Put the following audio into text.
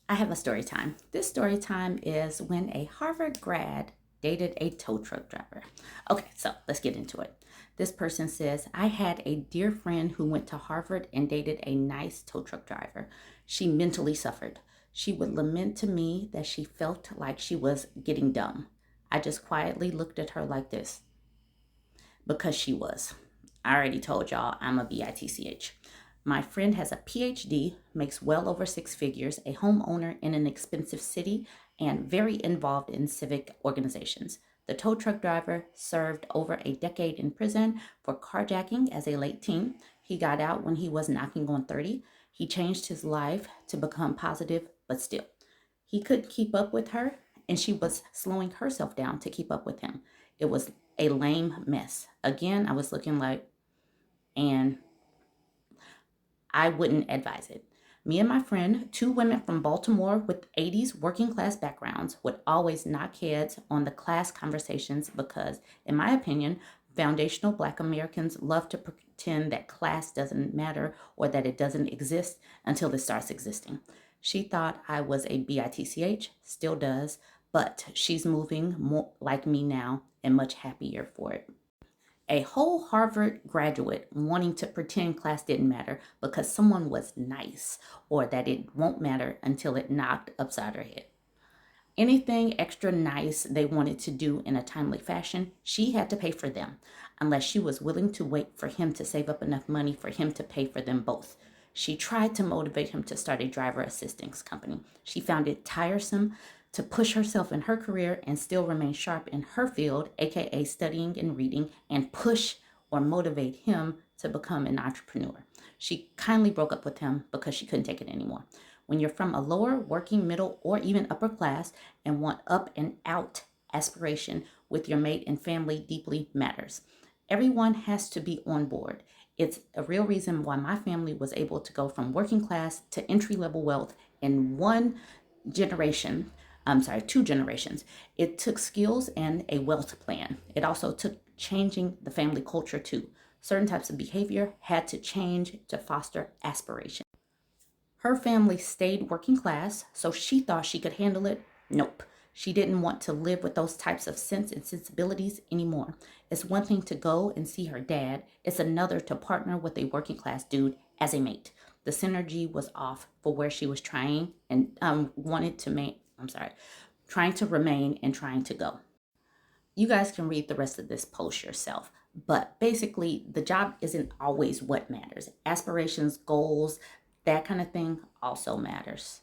I have a story time. This story time is when a Harvard grad dated a tow truck driver. Okay, so let's get into it. This person says, I had a dear friend who went to Harvard and dated a nice tow truck driver. She mentally suffered. She would lament to me that she felt like she was getting dumb. I just quietly looked at her like this because she was. I already told y'all I'm a bitch. My friend has a PhD, makes well over six figures, a homeowner in an expensive city, and very involved in civic organizations. The tow truck driver served over a decade in prison for carjacking as a late teen. He got out when he was knocking on 30. He changed his life to become positive, but still. He couldn't keep up with her, and she was slowing herself down to keep up with him. It was a lame mess. Again, I was looking like, and I wouldn't advise it. Me and my friend, two women from Baltimore with 80s working class backgrounds, would always knock heads on the class conversations because, in my opinion, foundational Black Americans love to pretend that class doesn't matter or that it doesn't exist until it starts existing. She thought I was a bitch, still does, but she's moving more like me now and much happier for it. A whole Harvard graduate wanting to pretend class didn't matter because someone was nice, or that it won't matter until it knocked upside her head. Anything extra nice they wanted to do in a timely fashion, she had to pay for them, unless she was willing to wait for him to save up enough money for him to pay for them both. She tried to motivate him to start a driver assistance company. She found it tiresome to push herself in her career and still remain sharp in her field, aka studying and reading, and push or motivate him to become an entrepreneur. She kindly broke up with him because she couldn't take it anymore. When you're from a lower, working, middle, or even upper class and want up and out aspiration with your mate and family deeply matters. Everyone has to be on board. It's a real reason why my family was able to go from working class to entry level wealth in generation. Two generations. It took skills and a wealth plan. It also took changing the family culture too. Certain types of behavior had to change to foster aspiration. Her family stayed working class, so she thought she could handle it. Nope. She didn't want to live with those types of sense and sensibilities anymore. It's one thing to go and see her dad. It's another to partner with a working class dude as a mate. The synergy was off for where she was trying and wanted to make, trying to remain and trying to go. You guys can read the rest of this post yourself. But basically, the job isn't always what matters. Aspirations, goals, that kind of thing also matters.